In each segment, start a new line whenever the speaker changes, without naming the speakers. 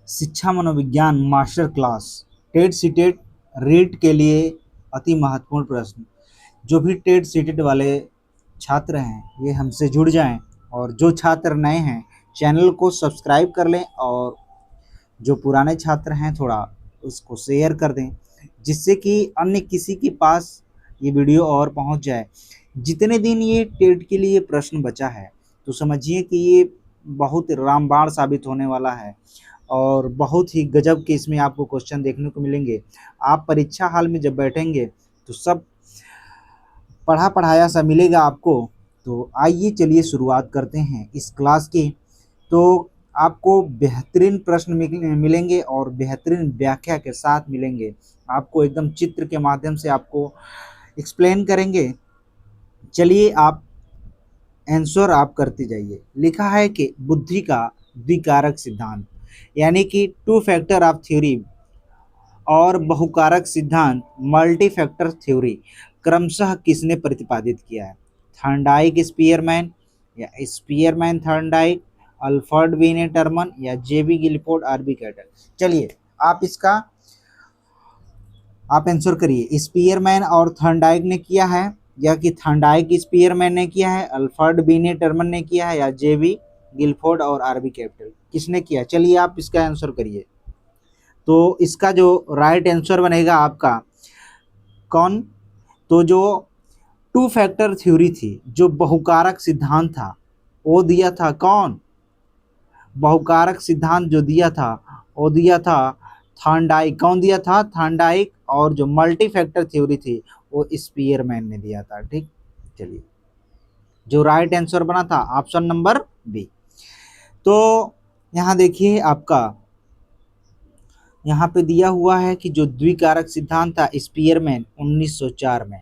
शिक्षा मनोविज्ञान master class TET CTET REET के लिए अति महत्वपूर्ण प्रश्न। जो भी टेट सीटेट वाले छात्र हैं ये हमसे जुड़ जाएं, और जो छात्र नए हैं चैनल को सब्सक्राइब कर लें, और जो पुराने छात्र हैं थोड़ा उसको शेयर कर दें, जिससे कि अन्य किसी के पास ये वीडियो और पहुंच जाए। जितने दिन ये टेट के लिए प्रश्न बचा है तो समझिए कि ये बहुत रामबाण साबित होने वाला है, और बहुत ही गजब के इसमें आपको क्वेश्चन देखने को मिलेंगे। आप परीक्षा हाल में जब बैठेंगे तो सब पढ़ा पढ़ाया सा मिलेगा आपको। तो आइए चलिए शुरुआत करते हैं इस क्लास की। तो आपको बेहतरीन प्रश्न मिलेंगे और बेहतरीन व्याख्या के साथ मिलेंगे। आपको एकदम चित्र के माध्यम से आपको एक्सप्लेन करेंगे। चलिए आप आंसर आप करते जाइए। लिखा है कि बुद्धि का द्विकारक सिद्धांत यानी कि टू फैक्टर ऑफ थ्योरी और बहुकारक सिद्धांत मल्टी फैक्टर थ्योरी क्रमशः किसने प्रतिपादित किया है? थॉर्नडाइक स्पीयरमैन या स्पीयरमैन थॉर्नडाइक, अल्फ्रेड बिने टर्मन या जेबी गिलफोर्ड आरबी कैटल। चलिए आप आंसर करिए। स्पीयरमैन और थॉर्नडाइक ने किया है, या कि थॉर्नडाइक स्पीयरमैन ने किया है, अल्फ्रेड बिने टर्मन ने किया है, या जेबी गिलफोर्ड और आरबी कैपिटल किसने किया? चलिए आप इसका आंसर करिए। तो इसका जो राइट आंसर बनेगा आपका कौन? तो जो टू फैक्टर थ्योरी थी, जो बहुकारक सिद्धांत था, वो दिया था कौन? बहुकारक सिद्धांत जो दिया था वो दिया था थॉर्नडाइक। कौन दिया था? थॉर्नडाइक। और जो मल्टी फैक्टर थ्योरी थी वो स्पीयरमैन ने दिया था। ठीक, चलिए जो राइट आंसर बना था ऑप्शन नंबर बी। तो यहाँ देखिए आपका यहाँ पे दिया हुआ है कि जो द्विकारक सिद्धांत था स्पीयरमैन 1904 में,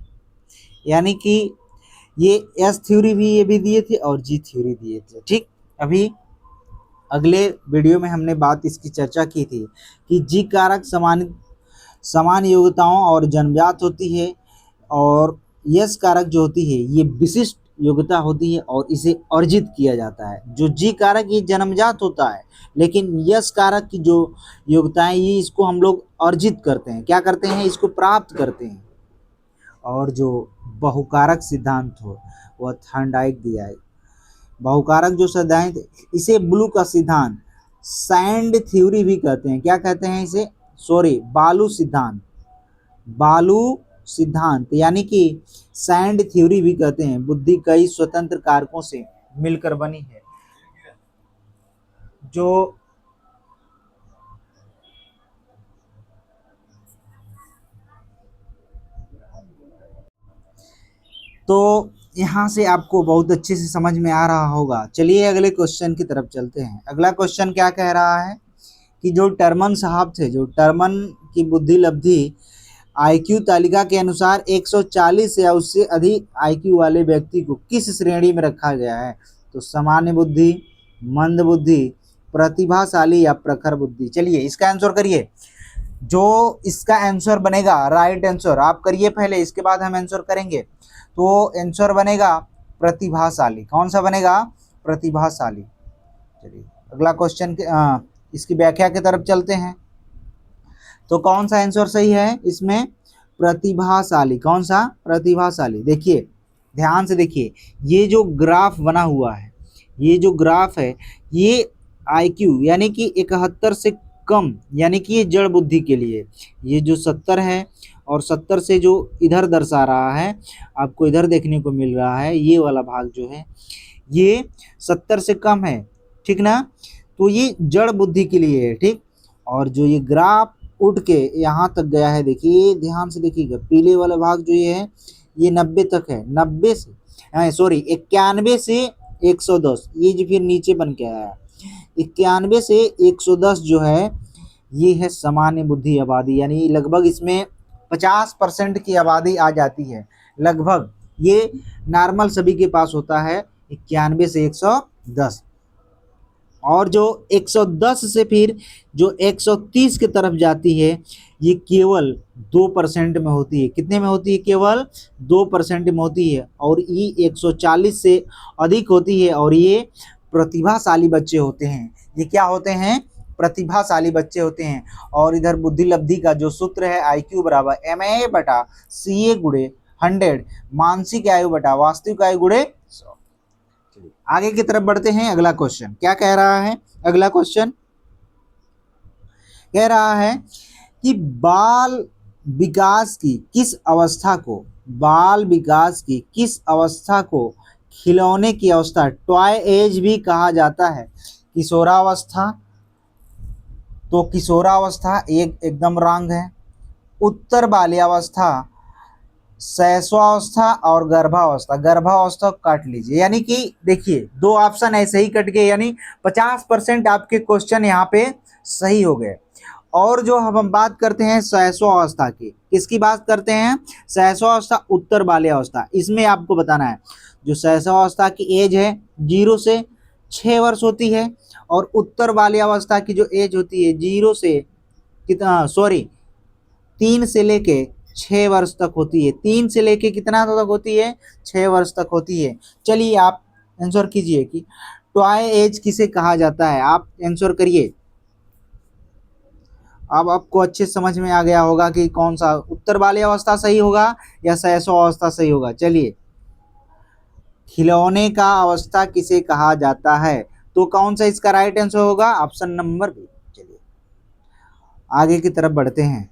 यानी कि ये एस थ्योरी भी ये भी दिए थे और जी थ्योरी दिए थे। ठीक, अभी अगले वीडियो में हमने बात इसकी चर्चा की थी कि जी कारक समान योग्यताओं और जन्मजात होती है, और यस कारक जो होती है ये विशिष्ट योग्यता होती है और इसे अर्जित किया जाता है। जो जी कारक ये जन्मजात होता है, लेकिन यस कारक की जो योग्यताएं ये इसको हम लोग अर्जित करते हैं। क्या करते हैं? इसको प्राप्त करते हैं। और जो बहुकारक सिद्धांत हो वह थॉर्नडाइक दिया है। बहुकारक जो सिद्धांत, इसे ब्लू का सिद्धांत, सैंड थ्योरी भी कहते हैं। क्या कहते हैं इसे? सॉरी, बालू सिद्धांत। बालू सिद्धांत यानी कि सैंड थ्योरी भी कहते हैं। बुद्धि कई स्वतंत्र कारकों से मिलकर बनी है। जो तो यहाँ से आपको बहुत अच्छे से समझ में आ रहा होगा। चलिए अगले क्वेश्चन की तरफ चलते हैं। अगला क्वेश्चन क्या कह रहा है कि जो टर्मन साहब थे, जो टर्मन की बुद्धि लब्धि आईक्यू तालिका के अनुसार 140 या उससे अधिक आईक्यू वाले व्यक्ति को किस श्रेणी में रखा गया है? तो सामान्य बुद्धि, मंद बुद्धि, प्रतिभाशाली या प्रखर बुद्धि। चलिए इसका आंसर करिए। जो इसका आंसर बनेगा राइट आंसर आप करिए पहले, इसके बाद हम आंसर करेंगे। तो आंसर बनेगा प्रतिभाशाली। कौन सा बनेगा? प्रतिभाशाली। चलिए अगला क्वेश्चन इसकी व्याख्या की तरफ चलते हैं। तो कौन सा आंसर सही है इसमें? प्रतिभाशाली। कौन सा? प्रतिभाशाली। देखिए ध्यान से देखिए, ये जो ग्राफ बना हुआ है, ये जो ग्राफ है ये आईक्यू यानी कि 71 से कम, यानी कि ये जड़ बुद्धि के लिए। ये जो 70 है और 70 से जो इधर दर्शा रहा है, आपको इधर देखने को मिल रहा है, ये वाला भाग जो है ये 70 से कम है। ठीक ना? तो ये जड़ बुद्धि के लिए है। ठीक, और जो ये ग्राफ उठ के यहाँ तक गया है, देखिए ध्यान से देखिएगा, पीले वाला भाग जो ये है ये 90 तक है। 91 से 110, ये जो फिर नीचे बन के आया है। 91 से 110 जो है ये है सामान्य बुद्धि आबादी, यानी लगभग इसमें 50% की आबादी आ जाती है। लगभग ये नॉर्मल सभी के पास होता है 91 से 110। और जो 110 से फिर जो 130 की तरफ जाती है ये केवल 2% में होती है। कितने में होती है? केवल 2% में होती है। और ये 140 से अधिक होती है, और ये प्रतिभाशाली बच्चे होते हैं। ये क्या होते हैं? प्रतिभाशाली बच्चे होते हैं। और इधर बुद्धि लब्धि का जो सूत्र है IQ बराबर MA बटा CA गुणे 100, मानसिक आयु बटा वास्तविक आयु गुणे 100। आगे की तरफ बढ़ते हैं। अगला क्वेश्चन क्या कह रहा है? अगला क्वेश्चन कह रहा है कि बाल विकास की किस अवस्था को, बाल विकास की किस अवस्था को खिलौने की अवस्था, टॉय एज भी कहा जाता है? किशोरावस्था, तो किशोरावस्था एकदम रॉन्ग है। उत्तर बाल्यावस्था, शैशवावस्था और गर्भावस्था। गर्भावस्था काट लीजिए, यानी कि देखिए 2 ऑप्शन ऐसे ही कट गए, यानी 50% आपके क्वेश्चन यहाँ पे सही हो गए। और जो हम बात करते हैं शैशवावस्था की, किसकी बात करते हैं? शैशवावस्था, उत्तर बाल्यावस्था। इसमें आपको बताना है जो शैशवावस्था की एज है 0 से 6 वर्ष होती है, और उत्तर बाल्यावस्था की जो एज होती है 0 से 3 से लेके 6 वर्ष तक होती है। 3 से लेके कितना तक होती है? 6 वर्ष तक होती है। चलिए आप आंसर कीजिए कि टॉय एज किसे कहा जाता है? आप आंसर करिए। अब आपको अच्छे समझ में आ गया होगा कि कौन सा उत्तर बाल्यावस्था सही होगा या शैशवावस्था सही होगा। चलिए, खिलौने का अवस्था किसे कहा जाता है? तो कौन सा इसका राइट आंसर होगा? Option number B. चलिए आगे की तरफ बढ़ते हैं।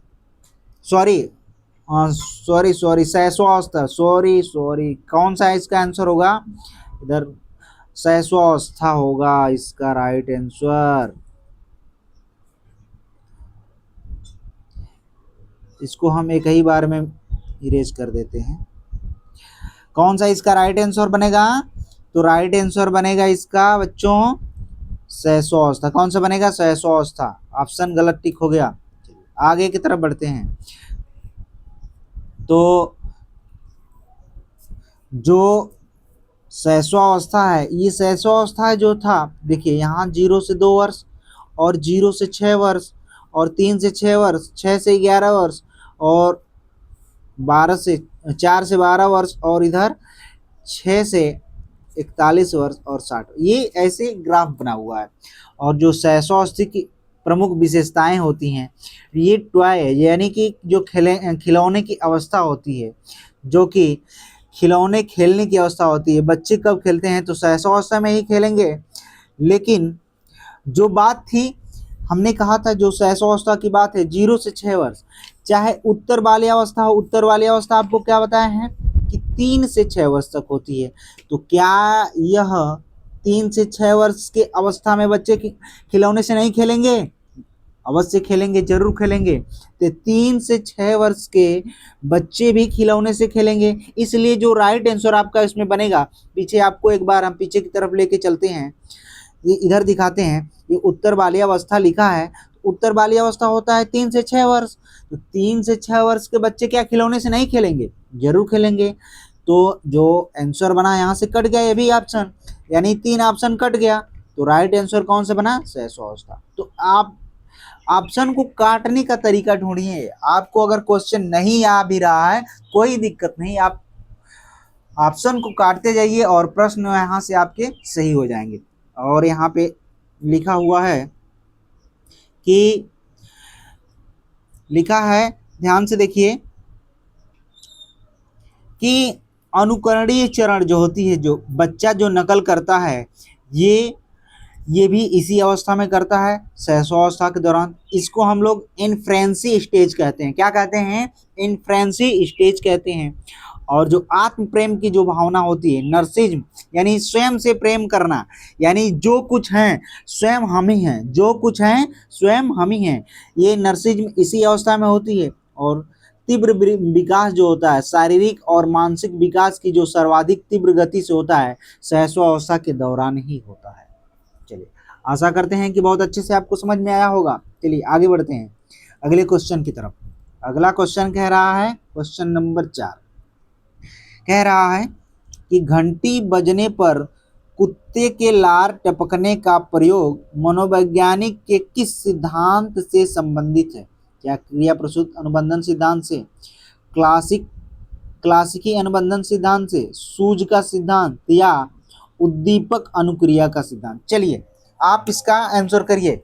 सॉरी शैशवावस्था, सॉरी कौन सा इसका आंसर होगा? इधर शैशवावस्था होगा इसका राइट आंसर। इसको हम एक ही बार में इरेज कर देते हैं। कौन सा इसका राइट आंसर बनेगा? तो राइट आंसर बनेगा इसका बच्चों शैशवावस्था। कौन सा बनेगा? शैशवावस्था। ऑप्शन गलत टिक हो गया। आगे की तरफ बढ़ते हैं। तो जो शैशवावस्था है, ये शैशवावस्था जो था, देखिए यहाँ 0 से 2 वर्ष और 0 से 6 वर्ष और 3 से 6 वर्ष, 6 से 11 वर्ष और 4 से 12 वर्ष और इधर 6 से 41 वर्ष और 60। ये ऐसे ग्राफ बना हुआ है। और जो शैशवावस्था की प्रमुख विशेषताएं होती हैं, ये टॉय है, यानी कि जो खिलौने की अवस्था होती है, जो कि खिलौने खेलने की अवस्था होती है। बच्चे कब खेलते हैं? तो शैशवावस्था में ही खेलेंगे। लेकिन जो बात थी, हमने कहा था जो शैशवावस्था की बात है 0 से 6 वर्ष, चाहे उत्तर बाल्यावस्था हो। उत्तर बाल्यावस्था आपको क्या बताया है कि 3 से 6 वर्ष तक होती है। तो क्या यह 3 से 6 वर्ष के अवस्था में बच्चे खिलौने से नहीं खेलेंगे? अवश्य खेलेंगे, जरूर खेलेंगे। तो 3 से 6 वर्ष के बच्चे भी खिलौने से खेलेंगे। इसलिए जो राइट आंसर आपका इसमें बनेगा, पीछे आपको एक बार हम पीछे की तरफ लेके चलते हैं, ये इधर दिखाते हैं। ये उत्तर बाल्यावस्था लिखा है। उत्तर बाल्यावस्था होता है 3 से 6 वर्ष। तो 3 से 6 वर्ष के बच्चे क्या खिलौने से नहीं खेलेंगे? जरूर खेलेंगे। तो जो आंसर बना यहाँ से कट गया, ये भी ऑप्शन, यानी 3 ऑप्शन कट गया। तो राइट आंसर कौन सा बना? शैशवावस्था। तो आप ऑप्शन को काटने का तरीका ढूंढिए। आपको अगर क्वेश्चन नहीं आ भी रहा है, कोई दिक्कत नहीं, आप ऑप्शन को काटते जाइए और प्रश्न यहाँ से आपके सही हो जाएंगे। और यहाँ पे लिखा हुआ है कि, लिखा है, ध्यान से देखिए कि अनुकरणीय चरण जो होती है, जो बच्चा जो नकल करता है, ये भी इसी अवस्था में करता है, शैशवावस्था के दौरान। इसको हम लोग इन्फ्रेंसी स्टेज कहते हैं। क्या कहते हैं? इन्फ्रेंसी स्टेज कहते हैं। और जो आत्म प्रेम की जो भावना होती है, नर्सिज्म, यानी स्वयं से प्रेम करना, यानी जो कुछ हैं स्वयं हम ही हैं, जो कुछ हैं स्वयं हम ही हैं, ये नर्सिज्म इसी अवस्था में होती है। और तीव्र विकास जो होता है, शारीरिक और मानसिक विकास की जो सर्वाधिक तीव्र गति से होता है, शैशवावस्था के दौरान ही होता है। चलिए, आशा करते हैं कि बहुत अच्छे से आपको समझ में आया होगा। चलिए आगे बढ़ते हैं अगले क्वेश्चन की तरफ। अगला क्वेश्चन कह रहा है, क्वेश्चन नंबर 4 कह रहा है कि घंटी बजने पर कुत्ते के लार टपकने का प्रयोग मनोवैज्ञानिक के किस सिद्धांत से संबंधित है? क्या क्रिया प्रसूत अनुबंधन सिद्धांत से, क्लासिकी अनुबंधन सिद्धांत से, सूज का सिद्धांत, या उद्दीपक अनुक्रिया का सिद्धांत? चलिए आप इसका आंसर करिए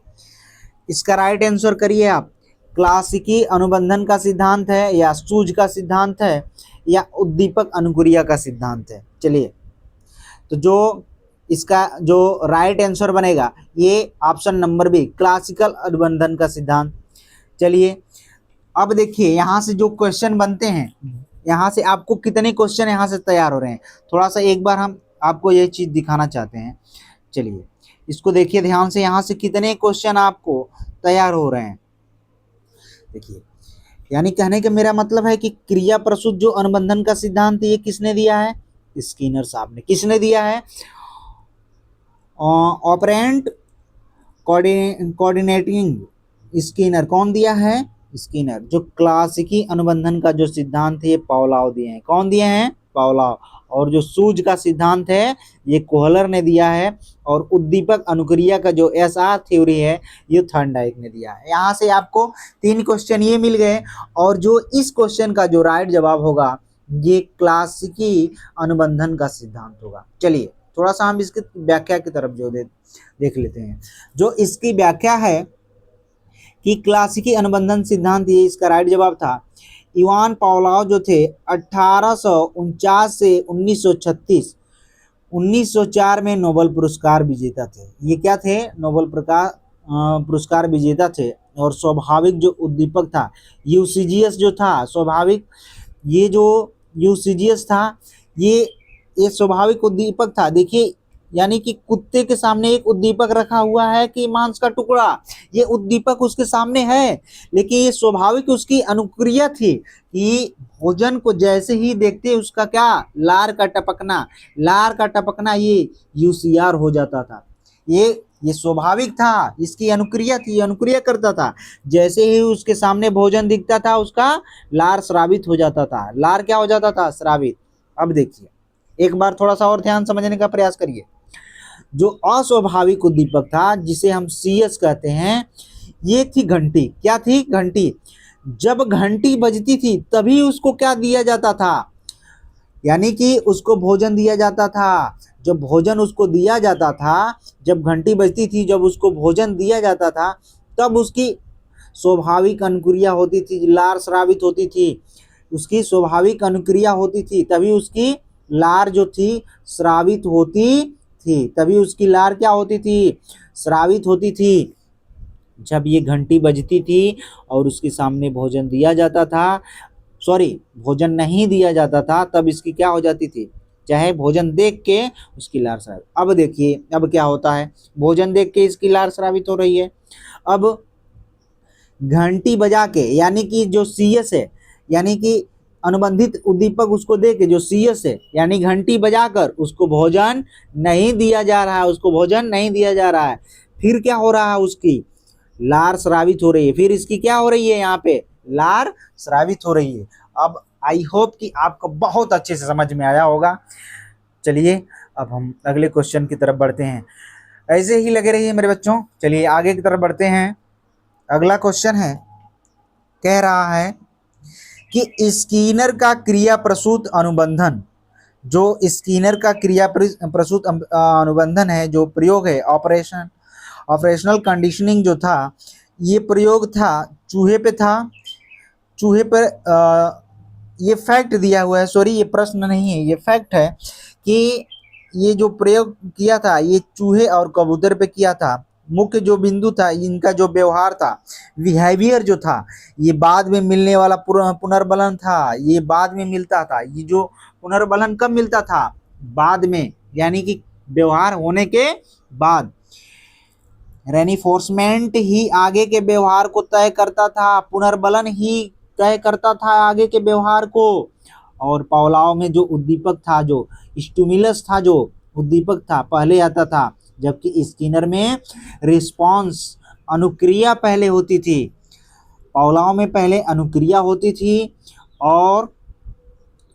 इसका राइट आंसर करिए आप। क्लासिकी अनुबंधन का सिद्धांत है, या सूज का सिद्धांत है, या उद्दीपक अनुक्रिया का सिद्धांत है? चलिए, तो जो इसका जो राइट आंसर बनेगा ये ऑप्शन नंबर बी, क्लासिकल अनुबंधन का सिद्धांत। चलिए, अब देखिए यहाँ से जो क्वेश्चन बनते हैं, यहाँ से आपको कितने क्वेश्चन यहाँ से तैयार हो रहे हैं, थोड़ा सा एक बार हम आपको ये चीज़ दिखाना चाहते हैं। चलिए, इसको देखिए ध्यान से, यहाँ से कितने क्वेश्चन आपको तैयार हो रहे हैं। देखिए, यानी कहने का मेरा मतलब है कि क्रिया प्रसूत जो अनुबंधन का सिद्धांत ये किसने दिया है? स्किनर साहब ने। किसने दिया है? Operant coordinating Skinner. कौन दिया है? स्किनर। जो क्लासिकी अनुबंधन का जो सिद्धांत है ये पावलोव दिए हैं। कौन दिए हैं? पावलोव। और जो सूज का सिद्धांत है ये कोहलर ने दिया है, और उद्दीपक अनुक्रिया का जो एसआर थ्योरी है ये थॉर्नडाइक ने दिया है। यहाँ से आपको 3 क्वेश्चन ये मिल गए, और जो इस क्वेश्चन का जो राइट जवाब होगा ये क्लासिकी अनुबंधन का सिद्धांत होगा। चलिए, थोड़ा सा हम इसकी व्याख्या की तरफ जो देख लेते हैं। जो इसकी व्याख्या है कि क्लासिकी अनुबंधन सिद्धांत, ये इसका राइट जवाब था। इवान पावलोव जो थे 1849 से 1936, 1904 में नोबेल पुरस्कार विजेता थे। ये क्या थे? नोबेल पुरस्कार विजेता थे। और स्वाभाविक जो उद्दीपक था यूसीजीएस जो था, स्वाभाविक ये जो यूसीजीएस था ये स्वाभाविक उद्दीपक था। देखिए, यानी कि कुत्ते के सामने एक उद्दीपक रखा हुआ है कि मांस का टुकड़ा, ये उद्दीपक उसके सामने है, लेकिन ये स्वाभाविक उसकी अनुक्रिया थी कि भोजन को जैसे ही देखते उसका क्या? लार का टपकना ये यूसीआर हो जाता था। ये स्वाभाविक था, इसकी अनुक्रिया थी, अनुक्रिया करता था। जैसे ही उसके सामने भोजन दिखता था उसका लार स्रावित हो जाता था। लार क्या हो जाता था? स्रावित। अब देखिए, एक बार थोड़ा सा और ध्यान समझने का प्रयास करिए। जो अस्वाभाविक उद्दीपक था जिसे हम सीएस कहते हैं, ये थी घंटी। क्या थी? घंटी। जब घंटी बजती थी तभी उसको क्या दिया जाता था? यानी कि उसको भोजन दिया जाता था। जब भोजन उसको दिया जाता था, जब घंटी बजती थी, जब उसको भोजन दिया जाता था, तब उसकी स्वाभाविक अनुक्रिया होती थी, लार स्रावित होती थी। उसकी स्वाभाविक अनुक्रिया होती थी, तभी उसकी लार जो थी स्रावित होती थी। तभी उसकी लार क्या होती थी? स्रावित होती थी। जब ये घंटी बजती थी और उसके सामने भोजन दिया जाता था, भोजन नहीं दिया जाता था, तब इसकी क्या हो जाती थी? चाहे भोजन देख के उसकी लार स्रावित। अब देखिए, अब क्या होता है? भोजन देख के इसकी लार स्रावित हो रही है। अब घंटी बजा के, यानी कि जो सीएस है, यानी कि अनुबंधित उद्दीपक उसको दे के जो सीएस है, यानी घंटी बजाकर उसको भोजन नहीं दिया जा रहा है, उसको भोजन नहीं दिया जा रहा है। फिर क्या हो रहा है? उसकी लार स्रावित हो रही है। फिर इसकी क्या हो रही है? यहाँ पे लार स्रावित हो रही है। अब आई होप कि आपको बहुत अच्छे से समझ में आया होगा। चलिए, अब हम अगले क्वेश्चन की तरफ बढ़ते हैं। ऐसे ही लगे रहिए मेरे बच्चों। चलिए आगे की तरफ बढ़ते हैं। अगला क्वेश्चन है, कह रहा है कि स्किनर का क्रिया प्रसूत अनुबंधन, जो स्किनर का क्रिया प्रसूत अनुबंधन है, जो प्रयोग है ऑपरेशनल कंडीशनिंग जो था, ये प्रयोग था चूहे पे था। चूहे पर ये फैक्ट दिया हुआ है, ये प्रश्न नहीं है, ये फैक्ट है कि ये जो प्रयोग किया था ये चूहे और कबूतर पे किया था। मुख्य जो बिंदु था इनका जो व्यवहार था, बिहेवियर जो था, ये बाद में मिलने वाला पुनर्बलन था, ये बाद में मिलता था। ये जो पुनर्बलन कब मिलता था? बाद में, यानी कि व्यवहार होने के बाद। रेनिफोर्समेंट ही आगे के व्यवहार को तय करता था, पुनर्बलन ही तय करता था आगे के व्यवहार को। और पावलोव में जो उद्दीपक था, जो स्टिमुलस था, जो उद्दीपक था पहले आता था, जबकि स्किनर में रिस्पॉन्स अनुक्रिया पहले होती थी। पावलोव में पहले अनुक्रिया होती थी, और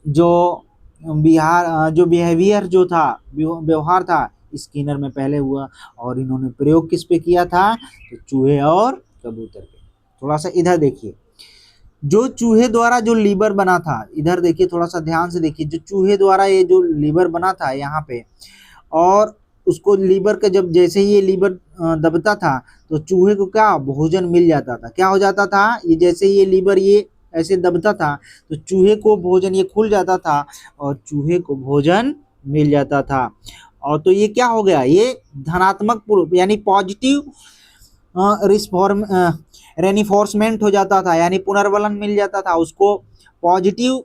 जो बिहेवियर जो था, व्यवहार था, स्किनर में पहले हुआ। और इन्होंने प्रयोग किस पे किया था? तो चूहे और कबूतर पे। थोड़ा सा इधर देखिए, जो चूहे द्वारा जो लीवर बना था, इधर देखिए, थोड़ा सा ध्यान से देखिए, जो चूहे द्वारा ये जो लीवर बना था यहाँ पे, और उसको लीवर का जब जैसे ही ये लीवर दबता था तो चूहे को क्या भोजन मिल जाता था। क्या हो जाता था, ये जैसे ये लीवर ये ऐसे दबता था तो चूहे को भोजन, ये खुल जाता था और चूहे को भोजन मिल जाता था। और तो ये क्या हो गया, ये धनात्मक यानी पॉजिटिव रिस्फॉर्म रेनिफोर्समेंट हो जाता था, यानी पुनर्बलन मिल जाता था उसको, पॉजिटिव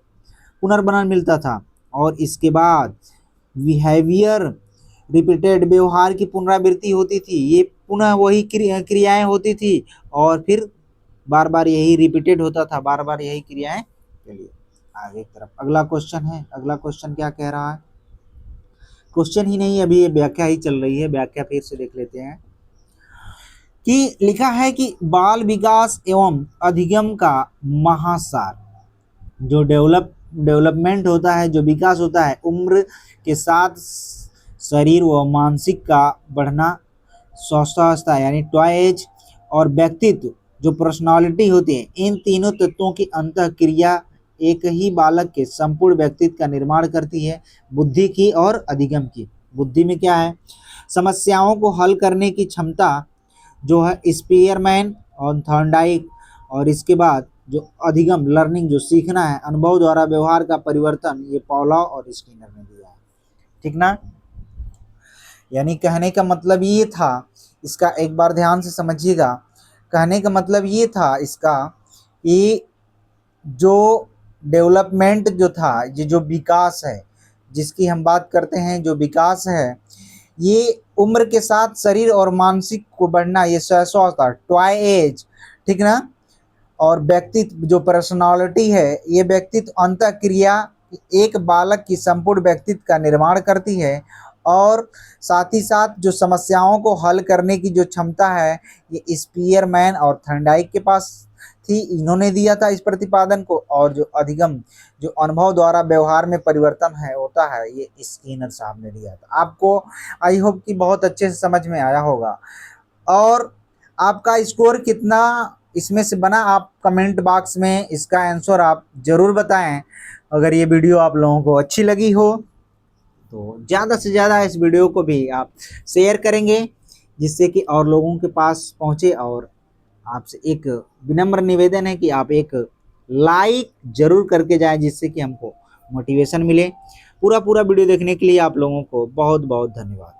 पुनर्बलन मिलता था। और इसके बाद बिहेवियर रिपीटेड, व्यवहार की पुनरावृत्ति होती थी, ये पुनः वही क्रियाएं होती थी और फिर बार बार यही रिपीटेड होता था, बार बार यही क्रियाएं। चलिए आगे की तरफ अगला क्वेश्चन है। अगला क्वेश्चन क्या कह रहा है, क्वेश्चन ही नहीं अभी ये व्याख्या ही चल रही है, व्याख्या फिर से देख लेते हैं कि लिखा है कि बाल विकास एवं अधिगम का महासार, जो डेवलपमेंट होता है, जो विकास होता है, उम्र के साथ शरीर व मानसिक का बढ़ना, स्वास्थ्य यानी टॉय एज, और व्यक्तित्व जो पर्सनालिटी होती है, इन तीनों तत्वों की अंतः क्रिया एक ही बालक के संपूर्ण व्यक्तित्व का निर्माण करती है, बुद्धि की और अधिगम की। बुद्धि में क्या है, समस्याओं को हल करने की क्षमता जो है स्पीयरमैन और थॉर्नडाइक, और इसके बाद जो अधिगम लर्निंग जो सीखना है, अनुभव द्वारा व्यवहार का परिवर्तन, ये पॉलाव और स्किनर ने दिया है। ठीक ना, यानी कहने का मतलब ये था, इसका एक बार ध्यान से समझिएगा, कहने का मतलब ये था इसका कि जो डेवलपमेंट जो था, ये जो विकास है जिसकी हम बात करते हैं, जो विकास है, ये उम्र के साथ शरीर और मानसिक को बढ़ना, ये होता है टॉय एज, ठीक ना। और व्यक्तित्व जो पर्सनालिटी है, ये व्यक्तित्व अंतः क्रिया एक बालक की संपूर्ण व्यक्तित्व का निर्माण करती है, और साथ ही साथ जो समस्याओं को हल करने की जो क्षमता है, ये स्पीयरमैन और थॉर्नडाइक के पास थी, इन्होंने दिया था इस प्रतिपादन को। और जो अधिगम जो अनुभव द्वारा व्यवहार में परिवर्तन है होता है, ये स्किनर साहब ने दिया था। आपको आई होप कि बहुत अच्छे से समझ में आया होगा। और आपका स्कोर कितना इसमें से बना, आप कमेंट बॉक्स में इसका आंसर आप ज़रूर बताएं। अगर ये वीडियो आप लोगों को अच्छी लगी हो तो ज़्यादा से ज़्यादा इस वीडियो को भी आप शेयर करेंगे, जिससे कि और लोगों के पास पहुँचे। और आपसे एक विनम्र निवेदन है कि आप एक लाइक ज़रूर करके जाएं, जिससे कि हमको मोटिवेशन मिले। पूरा वीडियो देखने के लिए आप लोगों को बहुत बहुत धन्यवाद।